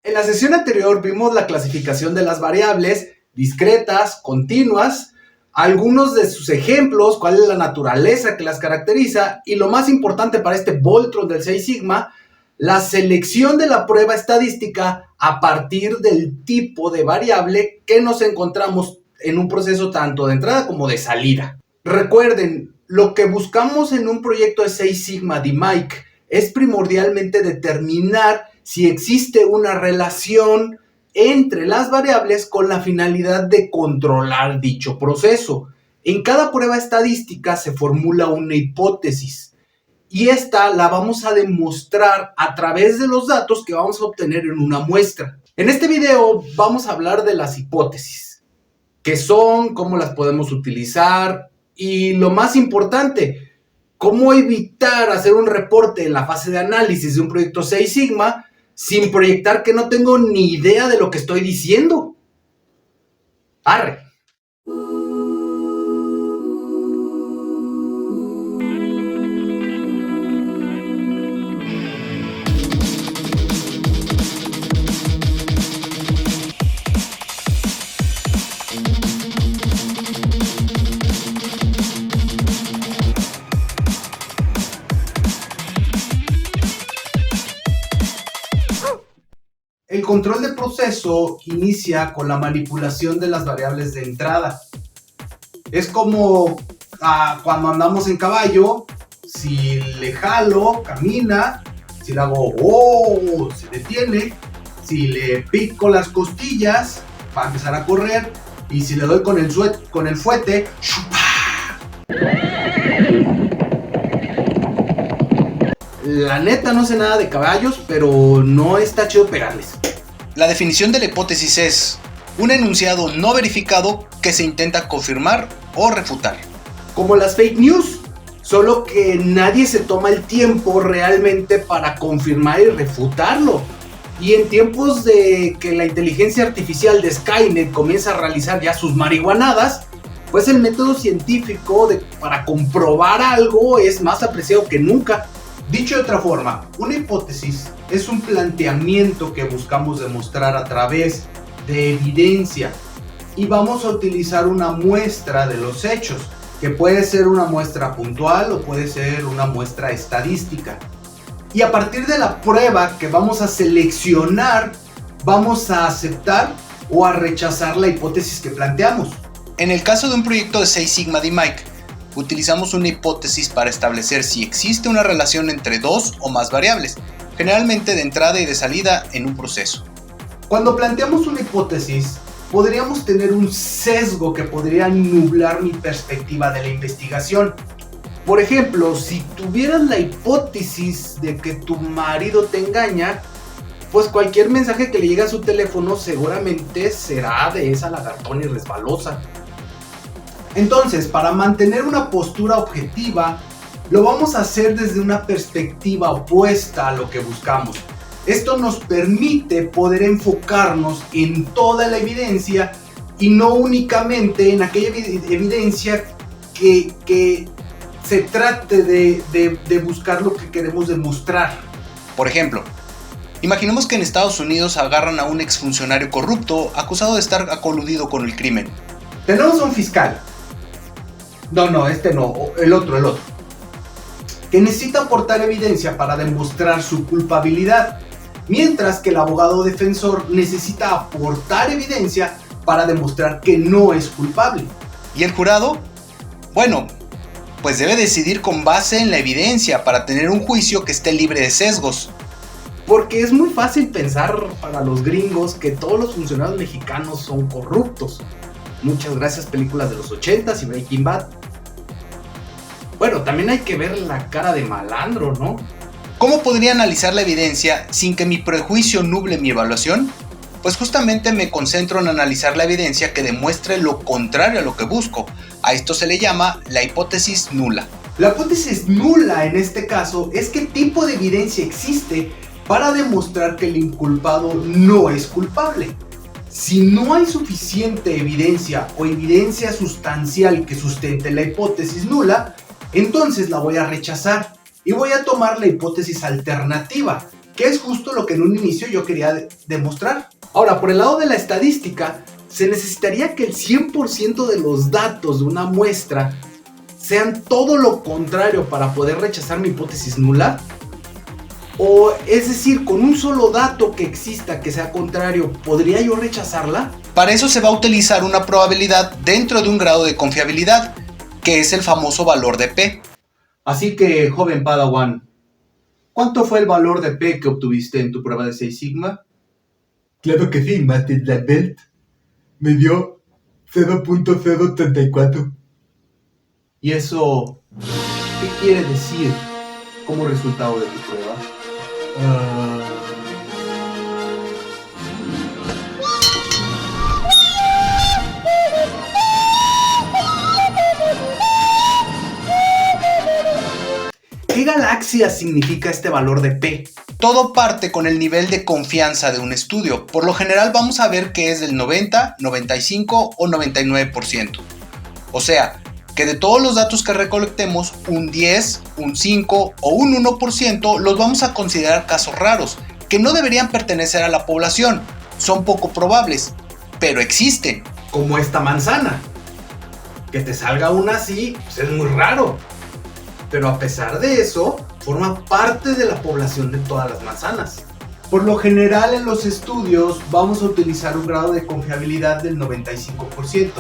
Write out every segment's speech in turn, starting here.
En la sesión anterior vimos la clasificación de las variables discretas, continuas, algunos de sus ejemplos, cuál es la naturaleza que las caracteriza y lo más importante para este Voltron del 6 Sigma, la selección de la prueba estadística a partir del tipo de variable que nos encontramos en un proceso tanto de entrada como de salida. Recuerden, lo que buscamos en un proyecto de 6 Sigma DMAIC es primordialmente determinar si existe una relación entre las variables con la finalidad de controlar dicho proceso. En cada prueba estadística se formula una hipótesis y esta la vamos a demostrar a través de los datos que vamos a obtener en una muestra. En este video vamos a hablar de las hipótesis, qué son, cómo las podemos utilizar y lo más importante, cómo evitar hacer un reporte en la fase de análisis de un proyecto 6 Sigma sin proyectar que no tengo ni idea de lo que estoy diciendo. ¡Arre! El control de proceso inicia con la manipulación de las variables de entrada. Es como cuando andamos en caballo, si le jalo, camina, si le hago se detiene, si le pico las costillas, va a empezar a correr, y si le doy con el fuete, ¡shupa! La neta no sé nada de caballos, pero no está chido pegarles. La definición de la hipótesis es un enunciado no verificado que se intenta confirmar o refutar. Como las fake news, solo que nadie se toma el tiempo realmente para confirmar y refutarlo. Y en tiempos de que la inteligencia artificial de Skynet comienza a realizar ya sus marihuanadas, pues el método científico para comprobar algo es más apreciado que nunca. Dicho de otra forma, una hipótesis es un planteamiento que buscamos demostrar a través de evidencia y vamos a utilizar una muestra de los hechos, que puede ser una muestra puntual o puede ser una muestra estadística. Y a partir de la prueba que vamos a seleccionar, vamos a aceptar o a rechazar la hipótesis que planteamos. En el caso de un proyecto de 6 Sigma DMAIC, utilizamos una hipótesis para establecer si existe una relación entre dos o más variables, generalmente de entrada y de salida en un proceso. Cuando planteamos una hipótesis, podríamos tener un sesgo que podría nublar mi perspectiva de la investigación. Por ejemplo, si tuvieras la hipótesis de que tu marido te engaña, pues cualquier mensaje que le llegue a su teléfono seguramente será de esa lagartona y resbalosa. Entonces, para mantener una postura objetiva, lo vamos a hacer desde una perspectiva opuesta a lo que buscamos. Esto nos permite poder enfocarnos en toda la evidencia y no únicamente en aquella evidencia que se trate de buscar lo que queremos demostrar. Por ejemplo, imaginemos que en Estados Unidos agarran a un exfuncionario corrupto acusado de estar coludido con el crimen. Tenemos a un fiscal. El otro. Que necesita aportar evidencia para demostrar su culpabilidad, mientras que el abogado defensor necesita aportar evidencia para demostrar que no es culpable. ¿Y el jurado? Bueno, pues debe decidir con base en la evidencia para tener un juicio que esté libre de sesgos. Porque es muy fácil pensar para los gringos que todos los funcionarios mexicanos son corruptos. Muchas gracias películas de los 80s y Breaking Bad. Bueno, también hay que ver la cara de malandro, ¿no? ¿Cómo podría analizar la evidencia sin que mi prejuicio nuble mi evaluación? Pues justamente me concentro en analizar la evidencia que demuestre lo contrario a lo que busco. A esto se le llama la hipótesis nula. La hipótesis nula en este caso es qué tipo de evidencia existe para demostrar que el inculpado no es culpable. Si no hay suficiente evidencia o evidencia sustancial que sustente la hipótesis nula, entonces la voy a rechazar y voy a tomar la hipótesis alternativa, que es justo lo que en un inicio yo quería demostrar. Ahora, por el lado de la estadística, se necesitaría que el 100% de los datos de una muestra sean todo lo contrario para poder rechazar mi hipótesis nula. O es decir, con un solo dato que exista que sea contrario, ¿podría yo rechazarla? Para eso se va a utilizar una probabilidad dentro de un grado de confiabilidad, que es el famoso valor de P. Así que, joven Padawan, ¿cuánto fue el valor de P que obtuviste en tu prueba de 6 sigma? Claro que sí, Master Black Belt. Me dio 0.034. ¿Y eso qué quiere decir como resultado de tu prueba? ¿Qué galaxia significa este valor de P? Todo parte con el nivel de confianza de un estudio. Por lo general vamos a ver que es del 90, 95 o 99%. O sea, que de todos los datos que recolectemos, un 10, un 5 o un 1% los vamos a considerar casos raros, que no deberían pertenecer a la población. Son poco probables, pero existen. Como esta manzana. Que te salga una así, pues es muy raro. Pero a pesar de eso, forma parte de la población de todas las manzanas. Por lo general en los estudios vamos a utilizar un grado de confiabilidad del 95%.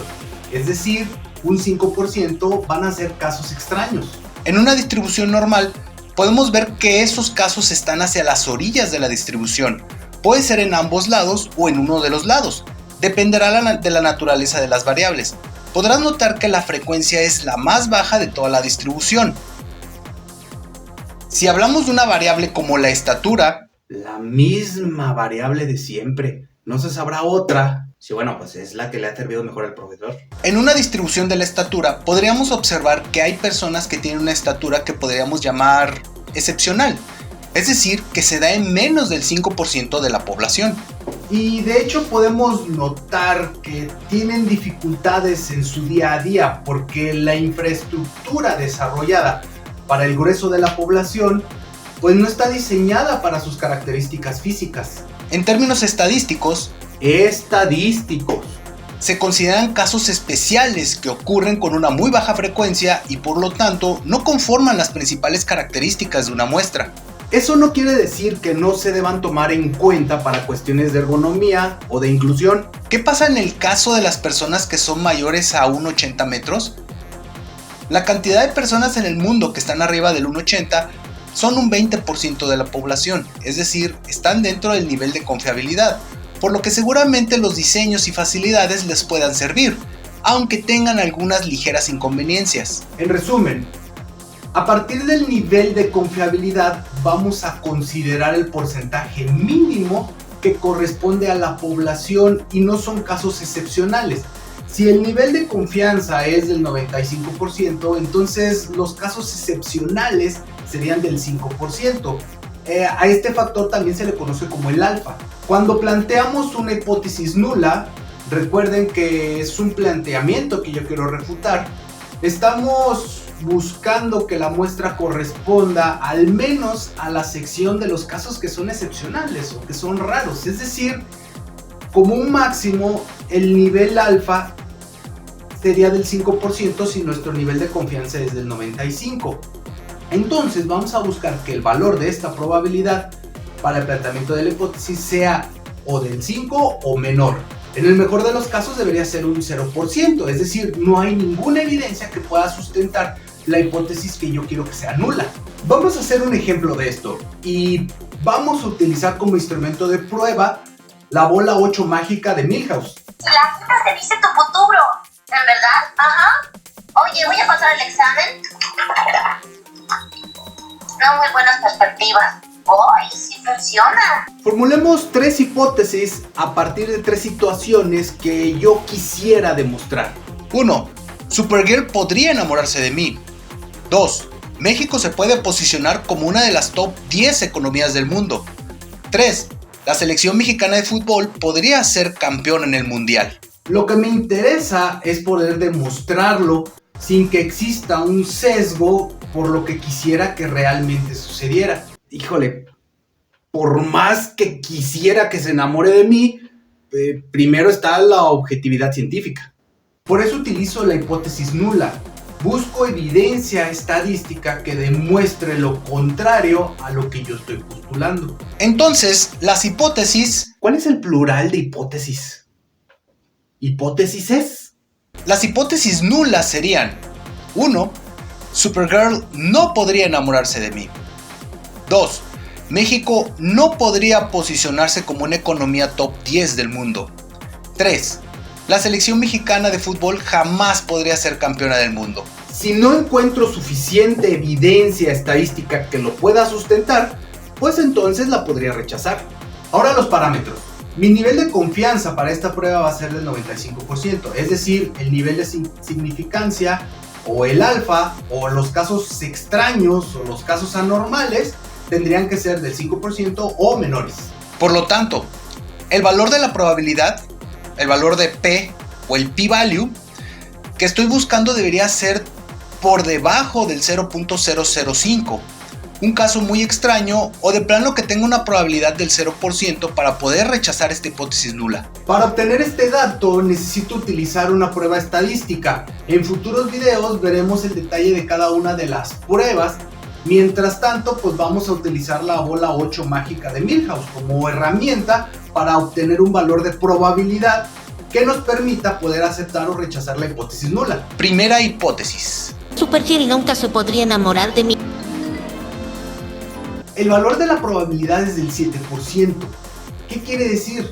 Es decir, un 5% van a ser casos extraños. En una distribución normal, podemos ver que esos casos están hacia las orillas de la distribución. Puede ser en ambos lados o en uno de los lados. Dependerá de la naturaleza de las variables. Podrás notar que la frecuencia es la más baja de toda la distribución. Si hablamos de una variable como la estatura, la misma variable de siempre. No se sabrá otra. Sí, bueno, pues es la que le ha servido mejor al profesor. En una distribución de la estatura podríamos observar que hay personas que tienen una estatura que podríamos llamar excepcional. Es decir, que se da en menos del 5% de la población. Y de hecho podemos notar que tienen dificultades en su día a día porque la infraestructura desarrollada para el grueso de la población pues no está diseñada para sus características físicas. En términos estadísticos, se consideran casos especiales que ocurren con una muy baja frecuencia y por lo tanto no conforman las principales características de una muestra. Eso no quiere decir que no se deban tomar en cuenta para cuestiones de ergonomía o de inclusión. ¿Qué pasa en el caso de las personas que son mayores a 1,80 metros? La cantidad de personas en el mundo que están arriba del 1,80 son un 20% de la población, es decir, están dentro del nivel de confiabilidad, por lo que seguramente los diseños y facilidades les puedan servir, aunque tengan algunas ligeras inconveniencias. En resumen, a partir del nivel de confiabilidad vamos a considerar el porcentaje mínimo que corresponde a la población y no son casos excepcionales. Si el nivel de confianza es del 95%, entonces los casos excepcionales serían del 5%. A este factor también se le conoce como el alfa. Cuando planteamos una hipótesis nula, recuerden que es un planteamiento que yo quiero refutar. Estamos buscando que la muestra corresponda al menos a la sección de los casos que son excepcionales o que son raros. Es decir, como un máximo, el nivel alfa sería del 5% si nuestro nivel de confianza es del 95%. Entonces vamos a buscar que el valor de esta probabilidad para el planteamiento de la hipótesis sea o del 5 o menor. En el mejor de los casos debería ser un 0%, es decir, no hay ninguna evidencia que pueda sustentar la hipótesis que yo quiero que sea nula. Vamos a hacer un ejemplo de esto y vamos a utilizar como instrumento de prueba la bola 8 mágica de Milhouse. La cita te dice tu futuro, ¿en verdad? Ajá. Oye, voy a pasar el examen. No muy buenas perspectivas. ¡Ay, sí funciona! Formulemos 3 hipótesis a partir de 3 situaciones que yo quisiera demostrar. 1. Supergirl podría enamorarse de mí. 2. México se puede posicionar como una de las top 10 economías del mundo. 3. La selección mexicana de fútbol podría ser campeón en el mundial. Lo que me interesa es poder demostrarlo sin que exista un sesgo por lo que quisiera que realmente sucediera. Híjole, por más que quisiera que se enamore de mí, primero está la objetividad científica. Por eso utilizo la hipótesis nula. Busco evidencia estadística que demuestre lo contrario a lo que yo estoy postulando. Entonces, las hipótesis... ¿Cuál es el plural de hipótesis? ¿Hipótesis? Las hipótesis nulas serían: 1. Supergirl no podría enamorarse de mí. 2. México no podría posicionarse como una economía top 10 del mundo. 3. La selección mexicana de fútbol jamás podría ser campeona del mundo. Si no encuentro suficiente evidencia estadística que lo pueda sustentar, pues entonces la podría rechazar. Ahora los parámetros. Mi nivel de confianza para esta prueba va a ser del 95%, es decir, el nivel de significancia o el alfa o los casos extraños o los casos anormales tendrían que ser del 5% o menores. Por lo tanto, el valor de la probabilidad, el valor de P o el p-value que estoy buscando debería ser por debajo del 0.005. Un caso muy extraño o de plano que tenga una probabilidad del 0% para poder rechazar esta hipótesis nula. Para obtener este dato necesito utilizar una prueba estadística. En futuros videos veremos el detalle de cada una de las pruebas. Mientras tanto, pues vamos a utilizar la bola 8 mágica de Milhouse como herramienta para obtener un valor de probabilidad que nos permita poder aceptar o rechazar la hipótesis nula. Primera hipótesis. Supergirl nunca se podría enamorar de mí. El valor de la probabilidad es del 7%. ¿Qué quiere decir?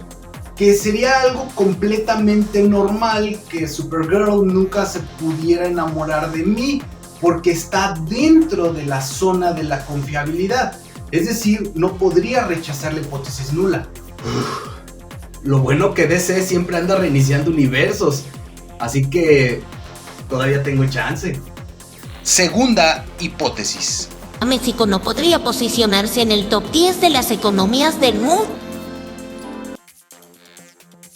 Que sería algo completamente normal que Supergirl nunca se pudiera enamorar de mí porque está dentro de la zona de la confiabilidad. Es decir, no podría rechazar la hipótesis nula. Lo bueno que DC siempre anda reiniciando universos, así que todavía tengo chance. Segunda hipótesis. México no podría posicionarse en el top 10 de las economías del mundo.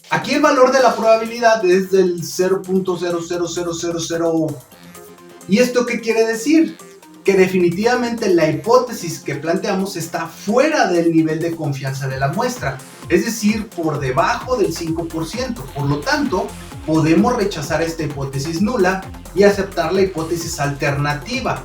Aquí el valor de la probabilidad es del 0.00000. ¿Y esto qué quiere decir? Que definitivamente la hipótesis que planteamos está fuera del nivel de confianza de la muestra, es decir, por debajo del 5%. Por lo tanto, podemos rechazar esta hipótesis nula y aceptar la hipótesis alternativa.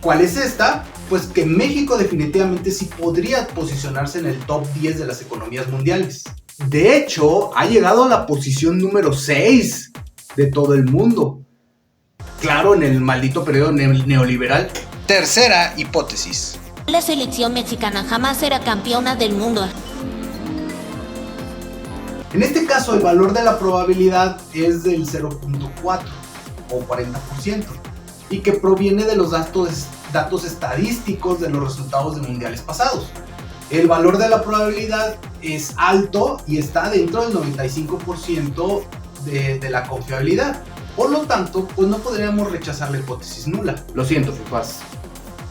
¿Cuál es esta? Pues que México definitivamente sí podría posicionarse en el top 10 de las economías mundiales. De hecho, ha llegado a la posición número 6 de todo el mundo. Claro, en el maldito periodo neoliberal. Tercera hipótesis. La selección mexicana jamás será campeona del mundo. En este caso, el valor de la probabilidad es del 0.4 o 40% y que proviene de los datos estadísticos de los resultados de mundiales pasados. El valor de la probabilidad es alto y está dentro del 95% de la confiabilidad. Por lo tanto, pues no podríamos rechazar la hipótesis nula. Lo siento, FIFAs.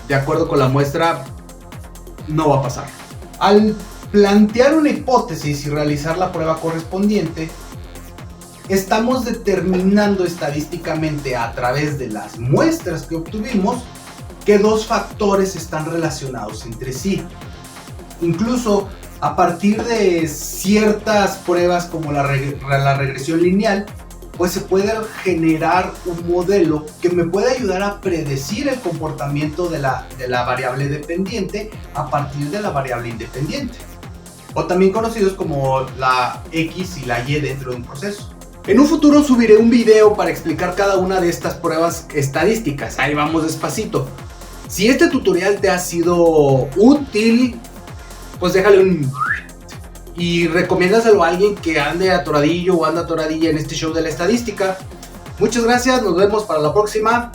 De acuerdo con la muestra, no va a pasar. Al plantear una hipótesis y realizar la prueba correspondiente, estamos determinando estadísticamente a través de las muestras que obtuvimos que dos factores están relacionados entre sí. Incluso a partir de ciertas pruebas como la regresión lineal, pues se puede generar un modelo que me puede ayudar a predecir el comportamiento de la variable dependiente a partir de la variable independiente, o también conocidos como la X y la Y dentro de un proceso. En un futuro subiré un video para explicar cada una de estas pruebas estadísticas. Ahí vamos despacito. Si este tutorial te ha sido útil, pues déjale un... y recomiéndaselo a alguien que ande atoradillo o anda atoradilla en este show de la estadística. Muchas gracias, nos vemos para la próxima.